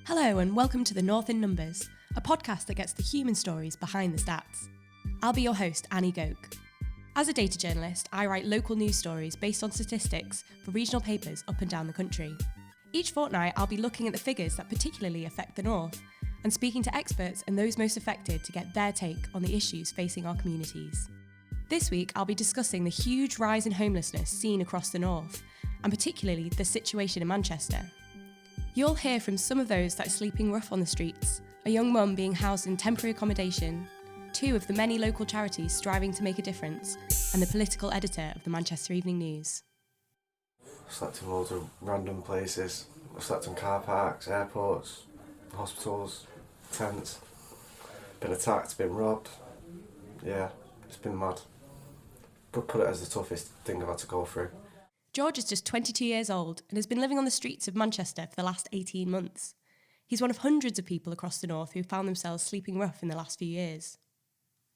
Hello and welcome to The North in Numbers, a podcast that gets the human stories behind the stats. I'll be your host, Annie Gouk. As a data journalist, I write local news stories based on statistics for regional papers up and down the country. Each fortnight, I'll be looking at the figures that particularly affect the North and speaking to experts and those most affected to get their take on the issues facing our communities. This week, I'll be discussing the huge rise in homelessness seen across the North, and particularly the situation in Manchester. You'll hear from some of those that are sleeping rough on the streets, a young mum being housed in temporary accommodation, two of the many local charities striving to make a difference, and the political editor of the Manchester Evening News. I've slept in loads of random places. I've slept in car parks, airports, hospitals, tents. Been attacked, been robbed. Yeah, it's been mad. But put it as the toughest thing I've had to go through. George is just 22 years old and has been living on the streets of Manchester for the last 18 months. He's one of hundreds of people across the North who found themselves sleeping rough in the last few years.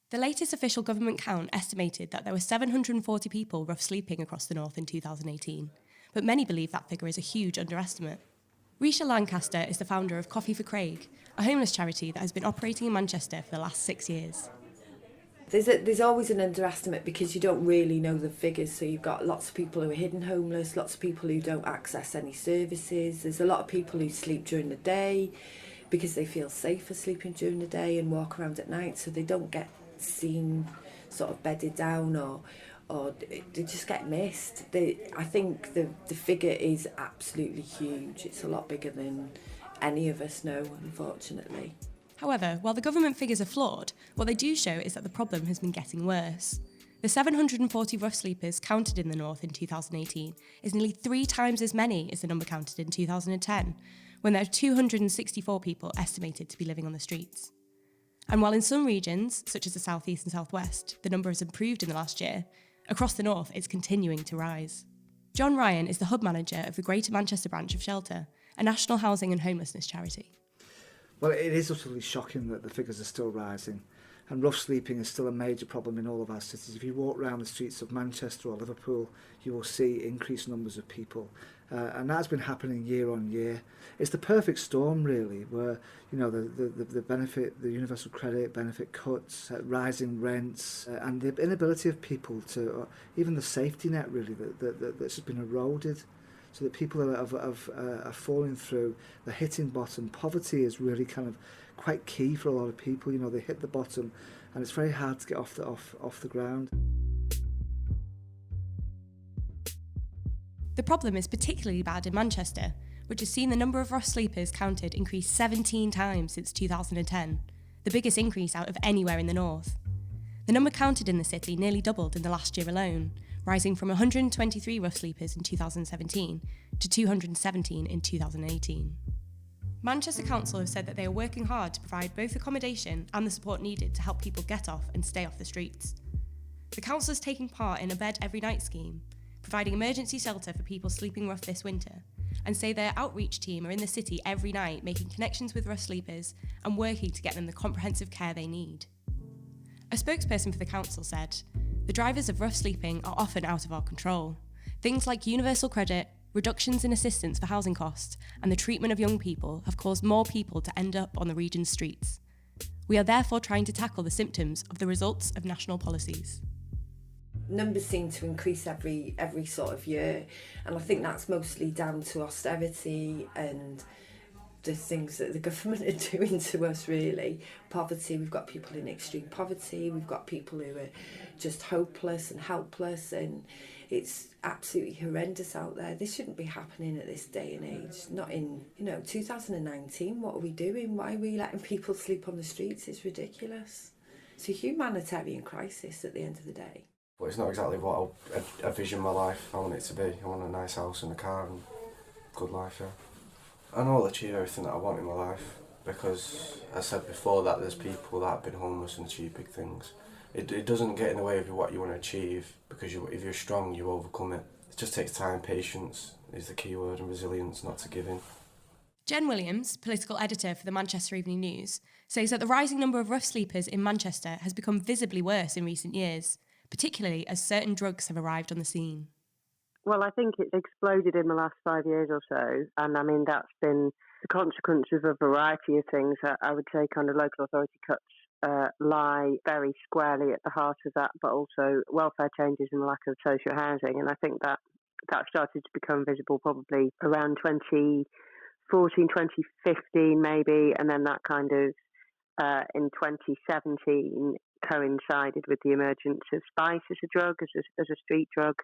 The latest official government count estimated that there were 740 people rough sleeping across the North in 2018, but many believe that figure is a huge underestimate. Risha Lancaster is the founder of Coffee for Craig, a homeless charity that has been operating in Manchester for the last 6 years. There's always an underestimate because you don't really know the figures. So you've got lots of people who are hidden homeless, lots of people who don't access any services. There's a lot of people who sleep during the day because they feel safer sleeping during the day and walk around at night, so they don't get seen sort of bedded down or they just get missed. I think the figure is absolutely huge. It's a lot bigger than any of us know, unfortunately. However, while the government figures are flawed, what they do show is that the problem has been getting worse. The 740 rough sleepers counted in the North in 2018 is nearly 3 times as many as the number counted in 2010, when there are 264 people estimated to be living on the streets. And while in some regions, such as the South East and South West, the number has improved in the last year, across the North it's continuing to rise. John Ryan is the hub manager of the Greater Manchester branch of Shelter, a national housing and homelessness charity. Well, it is utterly shocking that the figures are still rising, and rough sleeping is still a major problem in all of our cities. If you walk around the streets of Manchester or Liverpool, you will see increased numbers of people, and that's been happening year on year. It's the perfect storm, really, where the benefit, the universal credit benefit cuts, rising rents, and the inability of people to, even the safety net, really, that's been eroded. So that people are falling through, they're hitting bottom. Poverty is really kind of quite key for a lot of people. You know, they hit the bottom and it's very hard to get off the ground. The problem is particularly bad in Manchester, which has seen the number of rough sleepers counted increase 17 times since 2010, the biggest increase out of anywhere in the North. The number counted in the city nearly doubled in the last year alone, rising from 123 rough sleepers in 2017 to 217 in 2018. Manchester Council have said that they are working hard to provide both accommodation and the support needed to help people get off and stay off the streets. The council is taking part in a bed every night scheme, providing emergency shelter for people sleeping rough this winter, and say their outreach team are in the city every night making connections with rough sleepers and working to get them the comprehensive care they need. A spokesperson for the council said, "The drivers of rough sleeping are often out of our control. Things like universal credit, reductions in assistance for housing costs, and the treatment of young people have caused more people to end up on the region's streets. We are therefore trying to tackle the symptoms of the results of national policies." Numbers seem to increase every sort of year, and I think that's mostly down to austerity and the things that the government are doing to us, really. Poverty, we've got people in extreme poverty, we've got people who are just hopeless and helpless, and it's absolutely horrendous out there. This shouldn't be happening at this day and age. Not in, 2019. What are we doing? Why are we letting people sleep on the streets? It's ridiculous. It's a humanitarian crisis at the end of the day. But it's not exactly what I envision my life. I want it to be. I want a nice house and a car and good life, yeah. I know I'll achieve everything that I want in my life because, as I said before, that there's people that have been homeless and achieve big things. It doesn't get in the way of what you want to achieve because if you're strong, you overcome it. It just takes time, patience is the key word, and resilience, not to give in. Jen Williams, political editor for the Manchester Evening News, says that the rising number of rough sleepers in Manchester has become visibly worse in recent years, particularly as certain drugs have arrived on the scene. Well, I think it's exploded in the last 5 years or so, and I mean that's been the consequence of a variety of things. I would say kind of local authority cuts lie very squarely at the heart of that, but also welfare changes and the lack of social housing. And I think that started to become visible probably around 2014, 2015 maybe, and then that kind of in 2017 coincided with the emergence of spice as a drug, as a street drug.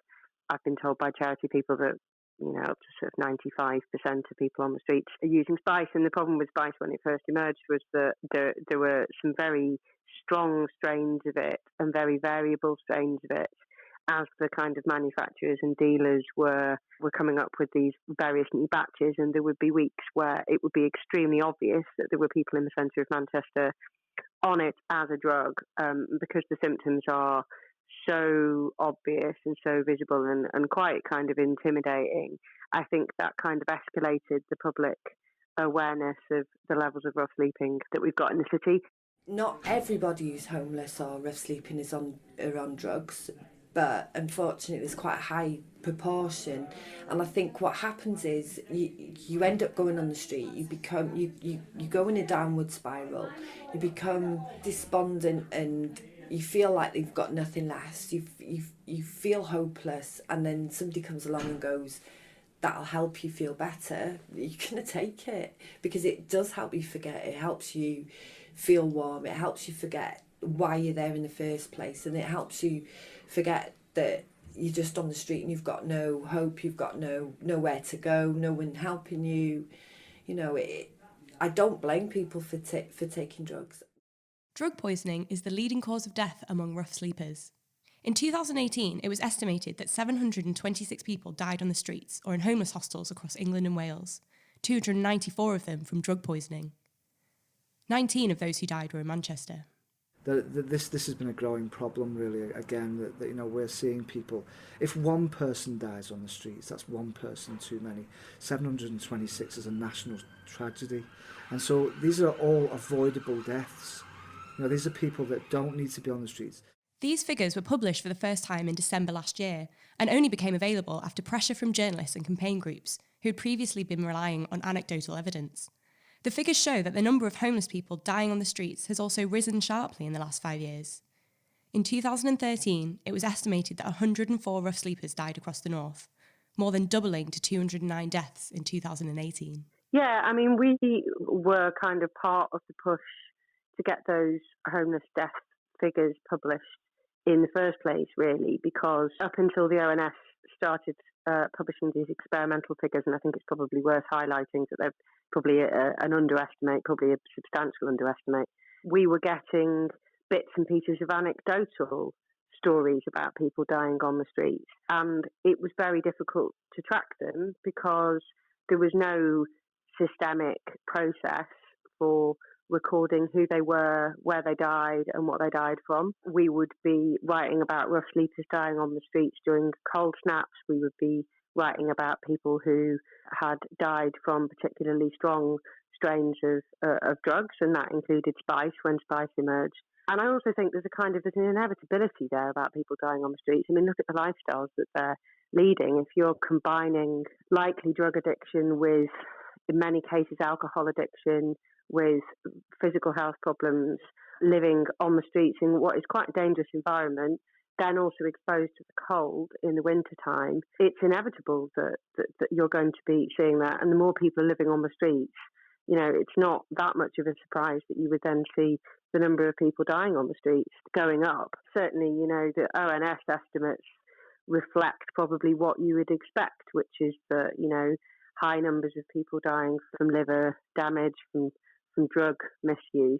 I've been told by charity people that up to sort of 95% of people on the streets are using spice. And the problem with spice when it first emerged was that there were some very strong strains of it and very variable strains of it, as the kind of manufacturers and dealers were coming up with these various new batches. And there would be weeks where it would be extremely obvious that there were people in the centre of Manchester on it as a drug, because the symptoms are so obvious and so visible and quite kind of intimidating. I think that kind of escalated the public awareness of the levels of rough sleeping that we've got in the city. Not everybody who's homeless or rough sleeping are on drugs, but unfortunately there's quite a high proportion. And I think what happens is you end up going on the street, you go in a downward spiral, you become despondent and you feel like you've got nothing left, you feel hopeless, and then somebody comes along and goes, that'll help you feel better. You're going to take it because it does help you forget. It helps you feel warm. It helps you forget why you're there in the first place, and it helps you forget that you're just on the street and you've got no hope, you've got nowhere to go, no one helping you. I don't blame people for taking drugs. Drug poisoning is the leading cause of death among rough sleepers. In 2018, it was estimated that 726 people died on the streets or in homeless hostels across England and Wales, 294 of them from drug poisoning. 19 of those who died were in Manchester. This has been a growing problem, really. Again, that we're seeing people. If one person dies on the streets, that's one person too many. 726 is a national tragedy, and so these are all avoidable deaths. These are people that don't need to be on the streets. These figures were published for the first time in December last year and only became available after pressure from journalists and campaign groups who had previously been relying on anecdotal evidence. The figures show that the number of homeless people dying on the streets has also risen sharply in the last 5 years. In 2013, it was estimated that 104 rough sleepers died across the north, more than doubling to 209 deaths in 2018. Yeah, I mean, we were kind of part of the push to get those homeless death figures published in the first place, really, because up until the ONS started publishing these experimental figures, and I think it's probably worth highlighting that they're probably an underestimate, probably a substantial underestimate. We were getting bits and pieces of anecdotal stories about people dying on the streets, and it was very difficult to track them because there was no systemic process for recording who they were, where they died, and what they died from. We would be writing about rough sleepers dying on the streets during cold snaps. We would be writing about people who had died from particularly strong strains of drugs, and that included spice when spice emerged. And I also think there's an inevitability there about people dying on the streets. I mean, look at the lifestyles that they're leading. If you're combining likely drug addiction with, in many cases, alcohol addiction, with physical health problems, living on the streets in what is quite a dangerous environment, then also exposed to the cold in the winter time, it's inevitable that you're going to be seeing that. And the more people are living on the streets, it's not that much of a surprise that you would then see the number of people dying on the streets going up. Certainly, the ONS estimates reflect probably what you would expect, which is that, high numbers of people dying from liver damage, from drug misuse,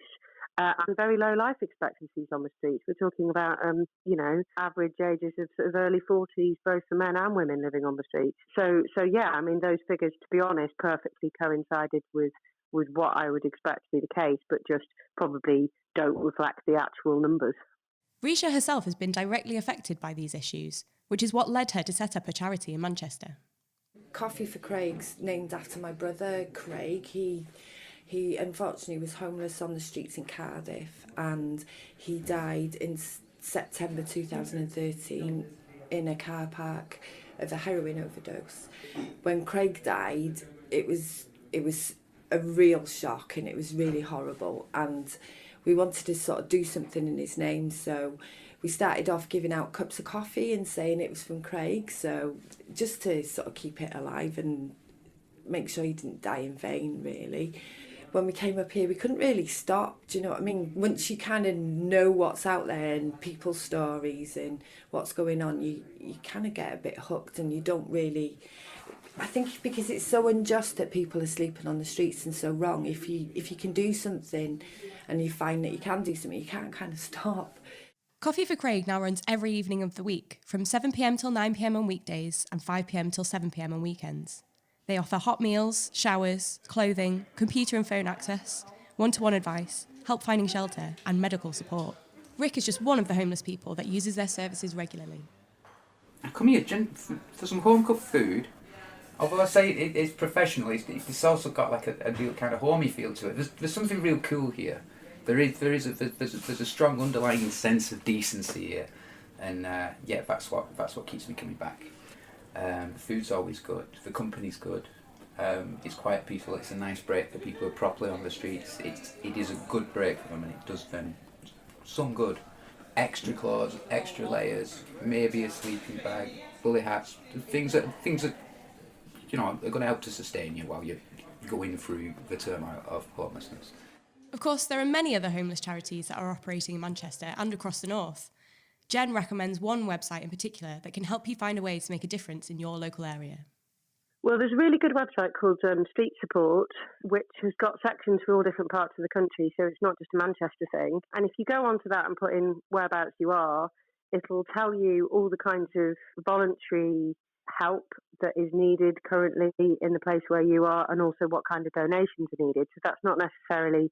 and very low life expectancies on the streets. We're talking about, average ages of sort of early 40s, both for men and women living on the streets. So yeah, I mean, those figures, to be honest, perfectly coincided with what I would expect to be the case, but just probably don't reflect the actual numbers. Risha herself has been directly affected by these issues, which is what led her to set up a charity in Manchester. Coffee for Craig's named after my brother, Craig. He unfortunately was homeless on the streets in Cardiff, and he died in September 2013 in a car park of a heroin overdose. When Craig died, it was a real shock, and it was really horrible, and we wanted to sort of do something in his name, so we started off giving out cups of coffee and saying it was from Craig, so just to sort of keep it alive and make sure he didn't die in vain, really. When we came up here, we couldn't really stop, do you know what I mean? Once you kind of know what's out there and people's stories and what's going on, you kind of get a bit hooked, and you don't really... I think because it's so unjust that people are sleeping on the streets and so wrong, if you can do something and you find that you can do something, you can't kind of stop. Coffee for Craig now runs every evening of the week, from 7pm till 9pm on weekdays and 5pm till 7pm on weekends. They offer hot meals, showers, clothing, computer and phone access, one-to-one advice, help finding shelter, and medical support. Rick is just one of the homeless people that uses their services regularly. I come here for some home-cooked food. Although I say it's professional, it's also got like a real kind of homey feel to it. There's something real cool here. There's a strong underlying sense of decency here, and that's what keeps me coming back. The food's always good, the company's good. It's quite peaceful. It's a nice break for people who are properly on the streets. It is a good break for them, and it does them some good. Extra clothes, extra layers, maybe a sleeping bag, fully hats, things that are going to help to sustain you while you're going through the turmoil of homelessness. Of course, there are many other homeless charities that are operating in Manchester and across the north. Jen recommends one website in particular that can help you find a way to make a difference in your local area. Well, there's a really good website called Street Support, which has got sections for all different parts of the country, so it's not just a Manchester thing. And if you go onto that and put in whereabouts you are, it'll tell you all the kinds of voluntary help that is needed currently in the place where you are, and also what kind of donations are needed. So that's not necessarily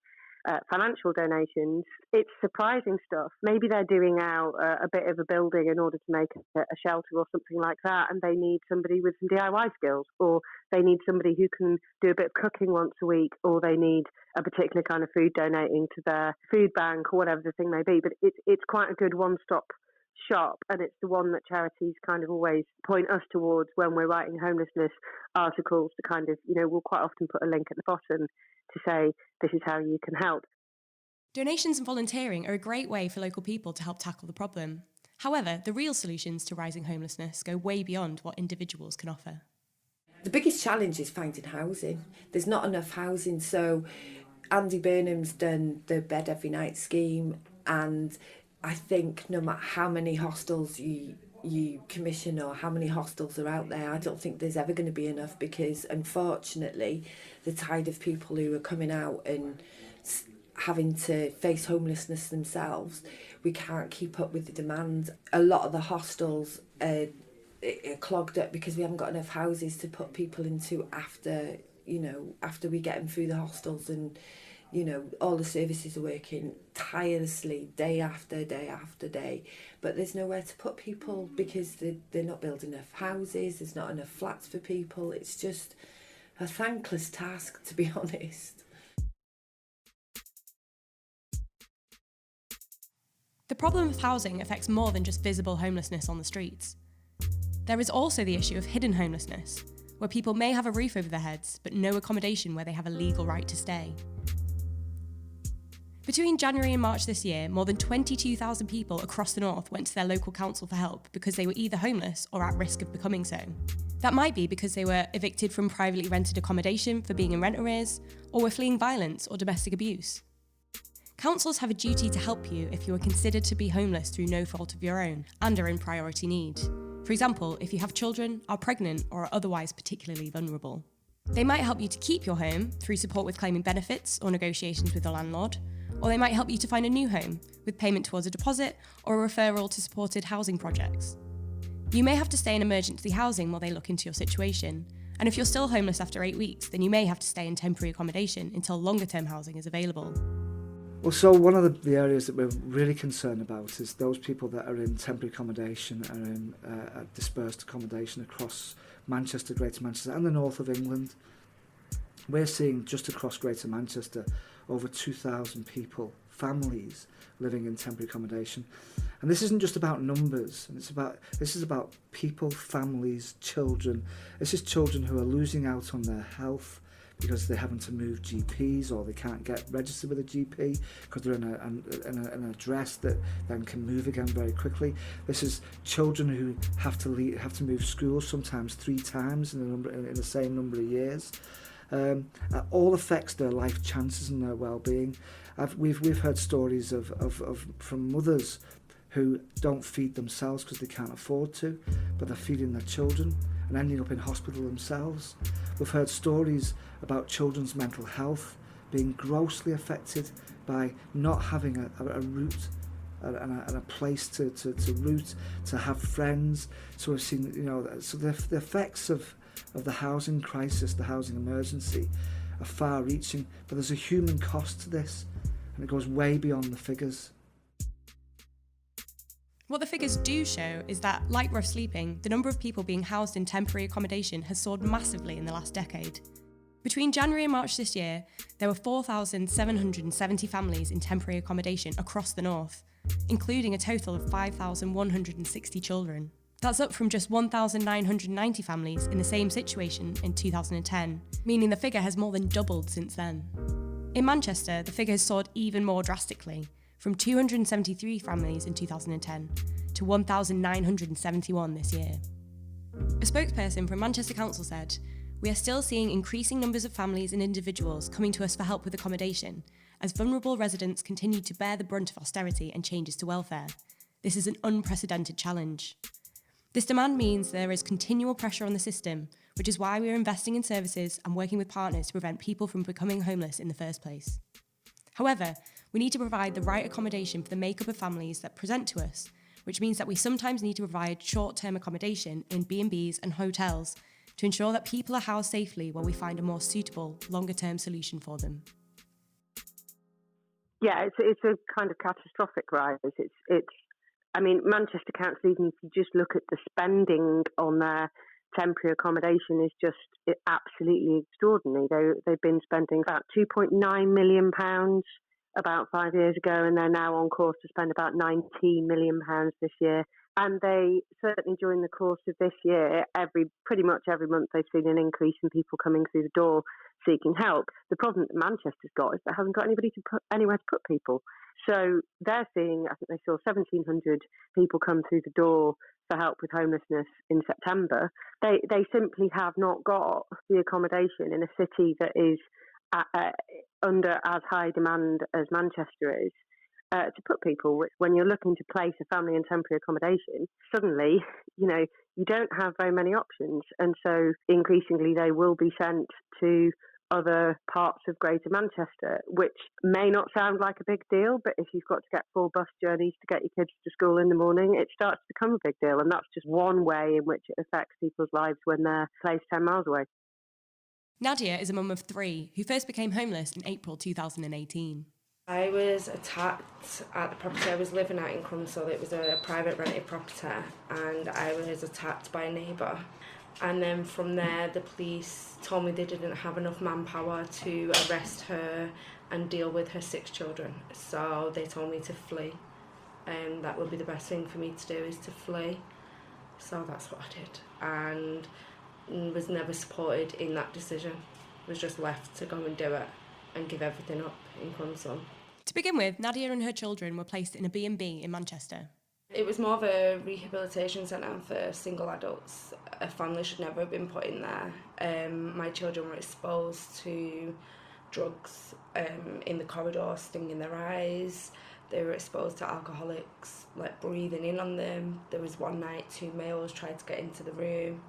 financial donations. It's surprising stuff. Maybe they're doing out a bit of a building in order to make a shelter or something like that, and they need somebody with some DIY skills, or they need somebody who can do a bit of cooking once a week, or they need a particular kind of food donating to their food bank, or whatever the thing may be. But it's quite a good one-stop shop, and it's the one that charities kind of always point us towards when we're writing homelessness articles, to kind of, we'll quite often put a link at the bottom to say this is how you can help. Donations and volunteering are a great way for local people to help tackle the problem. However, the real solutions to rising homelessness go way beyond what individuals can offer. The biggest challenge is finding housing. There's not enough housing, so Andy Burnham's done the Bed Every Night scheme, and I think no matter how many hostels you commission or how many hostels are out there, I don't think there's ever going to be enough, because unfortunately the tide of people who are coming out and having to face homelessness themselves, we can't keep up with the demand. A lot of the hostels are clogged up because we haven't got enough houses to put people into after we get them through the hostels, and all the services are working tirelessly day after day after day, but there's nowhere to put people because they're not building enough houses, there's not enough flats for people. It's just a thankless task, to be honest. The problem with housing affects more than just visible homelessness on the streets. There is also the issue of hidden homelessness, where people may have a roof over their heads but no accommodation where they have a legal right to stay. Between January and March this year, more than 22,000 people across the north went to their local council for help because they were either homeless or at risk of becoming so. That might be because they were evicted from privately rented accommodation for being in rent arrears, or were fleeing violence or domestic abuse. Councils have a duty to help you if you are considered to be homeless through no fault of your own and are in priority need. For example, if you have children, are pregnant, or are otherwise particularly vulnerable. They might help you to keep your home through support with claiming benefits or negotiations with the landlord, or they might help you to find a new home with payment towards a deposit or a referral to supported housing projects. You may have to stay in emergency housing while they look into your situation, and if you're still homeless after 8 weeks, then you may have to stay in temporary accommodation until longer-term housing is available. Well, so one of the areas that we're really concerned about is those people that are in temporary accommodation and in dispersed accommodation across Manchester, Greater Manchester and the north of England. We're seeing just across Greater Manchester over 2,000 people, families, living in temporary accommodation. And this isn't just about numbers, and this is about people, families, children. This is children who are losing out on their health because they're having to move GPs or they can't get registered with a GP because they're in an address that then can move again very quickly. This is children who have to move schools sometimes 3 times in the same number of years. All affects their life chances and their well-being. We've heard stories from mothers who don't feed themselves because they can't afford to, but they're feeding their children and ending up in hospital themselves. We've heard stories about children's mental health being grossly affected by not having a route and a place to root, to have friends. So we've seen, so the effects of the housing crisis, the housing emergency, are far-reaching, but there's a human cost to this, and it goes way beyond the figures. What the figures do show is that, like rough sleeping, the number of people being housed in temporary accommodation has soared massively in the last decade. Between January and March this year, there were 4,770 families in temporary accommodation across the north, including a total of 5,160 children. That's up from just 1,990 families in the same situation in 2010, meaning the figure has more than doubled since then. In Manchester, the figure has soared even more drastically, from 273 families in 2010 to 1,971 this year. A spokesperson from Manchester Council said, "We are still seeing increasing numbers of families and individuals coming to us for help with accommodation, as vulnerable residents continue to bear the brunt of austerity and changes to welfare. This is an unprecedented challenge. This demand means there is continual pressure on the system, which is why we are investing in services and working with partners to prevent people from becoming homeless in the first place. However, we need to provide the right accommodation for the makeup of families that present to us, which means that we sometimes need to provide short-term accommodation in B&Bs and hotels to ensure that people are housed safely while we find a more suitable, longer-term solution for them." Yeah, it's a kind of catastrophic rise. Manchester Council, even if you just look at the spending on their temporary accommodation, is just absolutely extraordinary. They've been spending about £2.9 million about 5 years ago, and they're now on course to spend about £19 million this year. And they certainly, during the course of this year, pretty much every month, they've seen an increase in people coming through the door seeking help. The problem that Manchester's got is they haven't got anywhere to put people. So they're seeing, I think they saw 1,700 people come through the door for help with homelessness in September. They simply have not got the accommodation in a city that is under as high demand as Manchester is to put people. When you're looking to place a family in temporary accommodation, suddenly, you don't have very many options. And so increasingly they will be sent to other parts of Greater Manchester, which may not sound like a big deal, but if you've got to get 4 bus journeys to get your kids to school in the morning, it starts to become a big deal. And that's just one way in which it affects people's lives when they're placed 10 miles away. Nadia is a mum of 3 who first became homeless in April 2018. I was attacked at the property I was living at in Crunsell. It was a private rented property, and I was attacked by a neighbour. And then from there, the police told me they didn't have enough manpower to arrest her and deal with her 6 children. So they told me to flee. And that would be the best thing for me to do, is to flee. So that's what I did. And was never supported in that decision. Was just left to go and do it and give everything up in Crunsell. To begin with, Nadia and her children were placed in a B&B in Manchester. It was more of a rehabilitation centre for single adults. A family should never have been put in there. My children were exposed to drugs in the corridor, stinging their eyes. They were exposed to alcoholics, breathing in on them. There was one night 2 males tried to get into the room.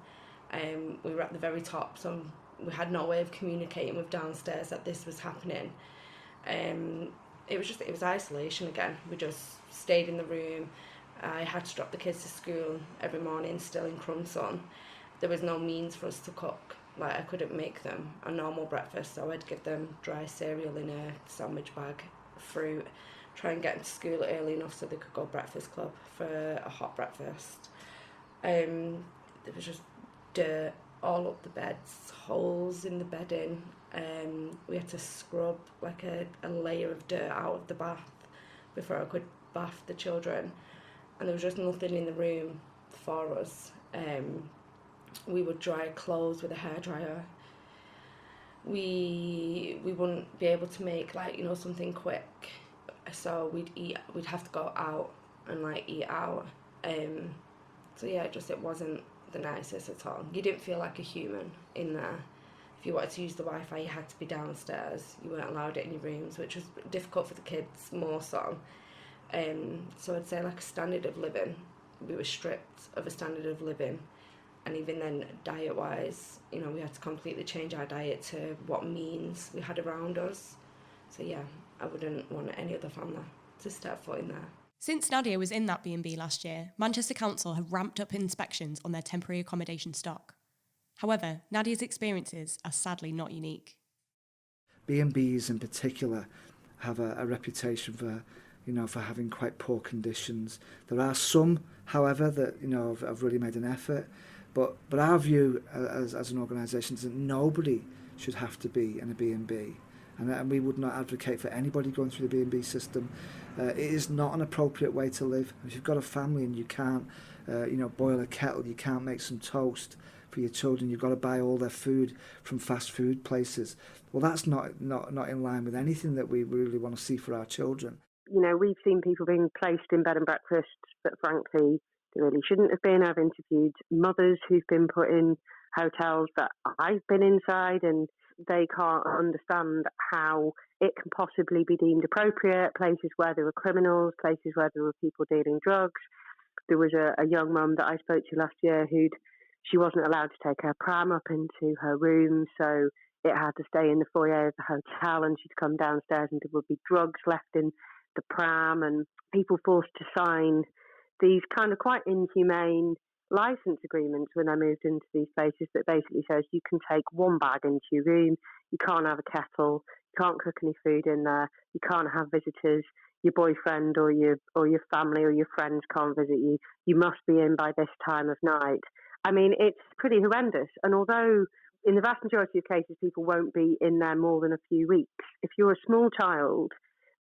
We were at the very top, so we had no way of communicating with downstairs that this was happening. It was isolation again. We just stayed in the room. I had to drop the kids to school every morning, still in Crunsell. There was no means for us to cook. I couldn't make them a normal breakfast, so I'd give them dry cereal in a sandwich bag, fruit, try and get them to school early enough so they could go breakfast club for a hot breakfast. There was just dirt all up the beds, holes in the bedding. We had to scrub a layer of dirt out of the bath before I could bath the children. And there was just nothing in the room for us. We would dry clothes with a hairdryer. we wouldn't be able to make like, you know, something quick, so we'd have to go out and like eat out. So yeah, it wasn't the nicest at all. You didn't feel like a human in there. If you wanted to use the Wi-Fi, you had to be downstairs. You weren't allowed it in your rooms, which was difficult for the kids more so. So I'd say like a standard of living, we were stripped of a standard of living. And even then, diet-wise, you know, we had to completely change our diet to what means we had around us. So yeah, I wouldn't want any other family to step foot in there. Since Nadia was in that B&B last year, Manchester Council have ramped up inspections on their temporary accommodation stock. However, Nadia's experiences are sadly not unique. B&Bs in particular have a reputation for, you know, for having quite poor conditions. There are some, however, that, you know, have really made an effort. But our view as an organisation is that nobody should have to be in a B&B. And we would not advocate for anybody going through the B&B system. It is not an appropriate way to live. If you've got a family and you can't, boil a kettle, you can't make some toast for your children, you've got to buy all their food from fast food places. Well, that's not in line with anything that we really want to see for our children. You know, we've seen people being placed in bed and breakfasts that frankly they really shouldn't have been. I've interviewed mothers who've been put in hotels that I've been inside, and they can't understand how it can possibly be deemed appropriate, places where there were criminals, places where there were people dealing drugs. There was a young mum that I spoke to last year she wasn't allowed to take her pram up into her room, so it had to stay in the foyer of the hotel, and she'd come downstairs and there would be drugs left in the pram, and people forced to sign these kind of quite inhumane license agreements when they moved into these places that basically says you can take one bag into your room, you can't have a kettle, you can't cook any food in there, you can't have visitors, your boyfriend or your family or your friends can't visit you, you must be in by this time of night. I mean, it's pretty horrendous. And although in the vast majority of cases people won't be in there more than a few weeks, if you're a small child,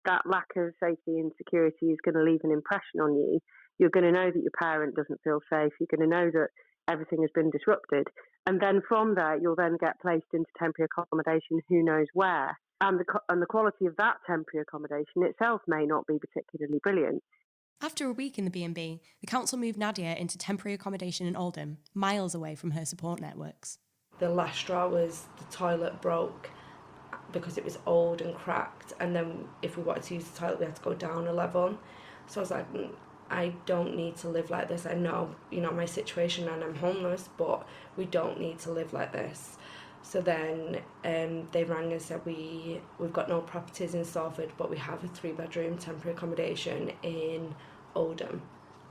that lack of safety and security is going to leave an impression on you. You're going to know that your parent doesn't feel safe. You're going to know that everything has been disrupted. And then from there, you'll then get placed into temporary accommodation, who knows where. And the quality of that temporary accommodation itself may not be particularly brilliant. After a week in the B&B, the council moved Nadia into temporary accommodation in Oldham, miles away from her support networks. The last straw was the toilet broke because it was old and cracked, and then if we wanted to use the toilet, we had to go down a level. So I was like, I don't need to live like this. I know, you know, my situation and I'm homeless, but we don't need to live like this. So then they rang and said, we've got no properties in Salford, but we have a 3-bedroom temporary accommodation in Oldham.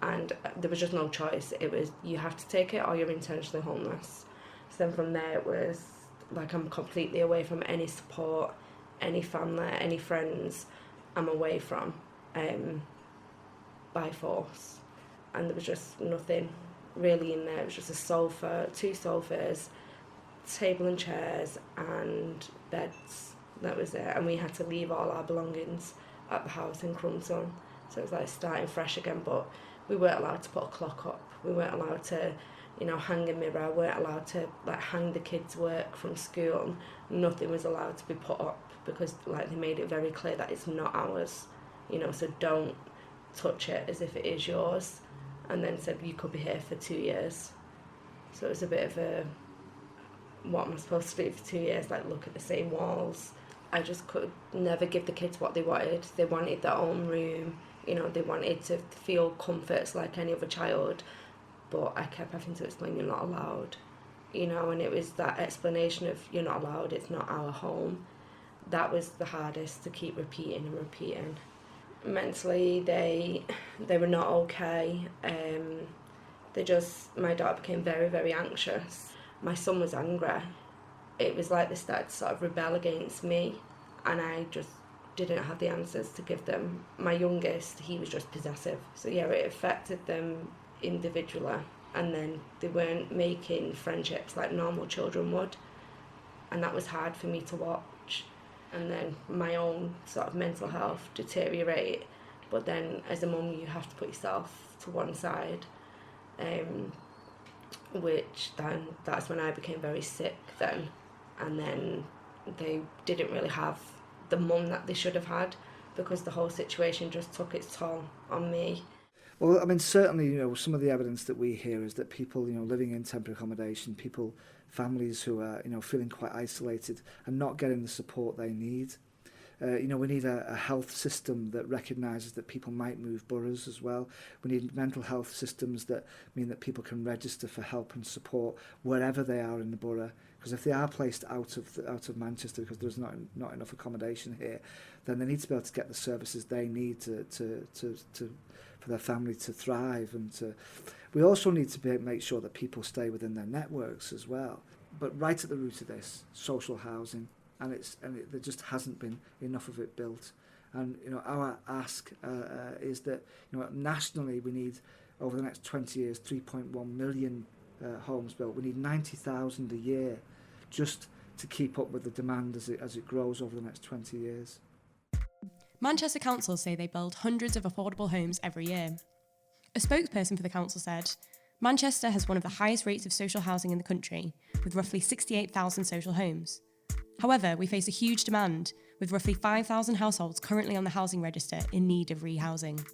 And there was just no choice. It was, you have to take it or you're intentionally homeless. So then from there it was like I'm completely away from any support, any family, any friends I'm away from by force. And there was just nothing really in there. It was just a sofa, 2 sofas, table and chairs and beds. That was it. And we had to leave all our belongings at the house in Crumson. So it was like starting fresh again, but we weren't allowed to put a clock up. We weren't allowed to, you know, hang a mirror. We weren't allowed to like hang the kids' work from school. Nothing was allowed to be put up because like they made it very clear that it's not ours, you know, so don't touch it as if it is yours. And then said you could be here for 2 years. So it was a bit of a, what am I supposed to do for 2 years? Like look at the same walls. I just could never give the kids what they wanted. They wanted their own room, you know, they wanted to feel comforts like any other child. But I kept having to explain you're not allowed, you know, and it was that explanation of you're not allowed, it's not our home. That was the hardest to keep repeating and repeating. Mentally, they were not okay. My daughter became very, very anxious. My son was angry. It was like they started to sort of rebel against me, and I just didn't have the answers to give them. My youngest, he was just possessive. So yeah, it affected them individually, and then they weren't making friendships like normal children would, and that was hard for me to watch. And then my own sort of mental health deteriorate, but then as a mum you have to put yourself to one side, which then that's when I became very sick then. And then they didn't really have the mum that they should have had, because the whole situation just took its toll on me. Well, I mean, certainly, some of the evidence that we hear is that people, living in temporary accommodation, families who are, feeling quite isolated and not getting the support they need. We need a health system that recognises that people might move boroughs as well. We need mental health systems that mean that people can register for help and support wherever they are in the borough. Because if they are placed out of Manchester because there's not enough accommodation here, then they need to be able to get the services they need to for their family to thrive. We also need to make sure that people stay within their networks as well. But right at the root of this, social housing. And there just hasn't been enough of it built. And our ask is that nationally we need, over the next 20 years, 3.1 million homes built. We need 90,000 a year just to keep up with the demand as it grows over the next 20 years. Manchester Council say they build hundreds of affordable homes every year. A spokesperson for the council said, Manchester has one of the highest rates of social housing in the country, with roughly 68,000 social homes. However, we face a huge demand, with roughly 5,000 households currently on the housing register in need of rehousing.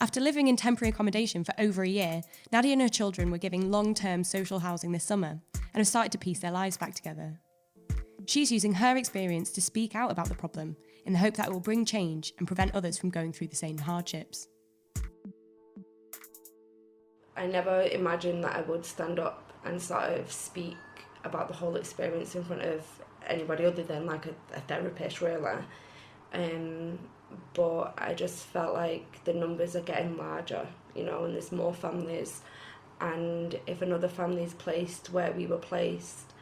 After living in temporary accommodation for over a year, Nadia and her children were given long-term social housing this summer and have started to piece their lives back together. She's using her experience to speak out about the problem in the hope that it will bring change and prevent others from going through the same hardships. I never imagined that I would stand up and sort of speak about the whole experience in front of anybody other than like a therapist, really. But I just felt like the numbers are getting larger, and there's more families. And if another family is placed where we were placed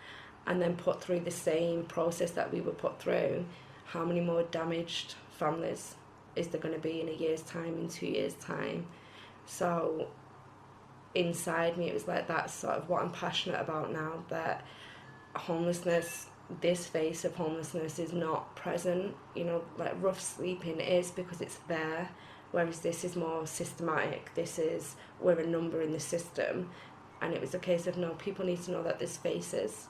and then put through the same process that we were put through, how many more damaged families is there going to be in a year's time, in 2 years' time? So inside me, it was like, that's sort of what I'm passionate about now, that homelessness, this face of homelessness is not present. Like rough sleeping is because it's there, whereas this is more systematic. This is, we're a number in the system, and it was a case of, no, people need to know that there's faces,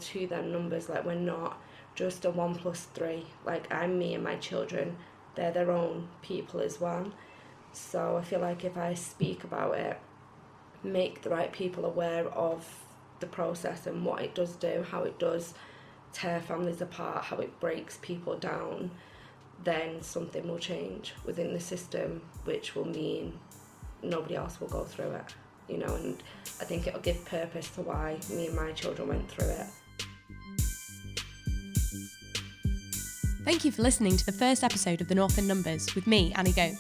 to their numbers. Like, we're not just a 1+3. Like, I'm me and my children, they're their own people as well. So I feel like if I speak about it, make the right people aware of the process and what it does do, how it does tear families apart, how it breaks people down, then something will change within the system, which will mean nobody else will go through it, and I think it'll give purpose to why me and my children went through it. Thank you for listening to the first episode of The North in Numbers with me, Annie Gouk.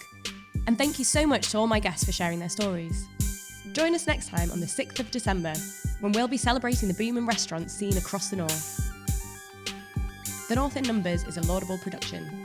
And thank you so much to all my guests for sharing their stories. Join us next time on the 6th of December, when we'll be celebrating the boom in restaurants scene across the north. The North in Numbers is a laudable production.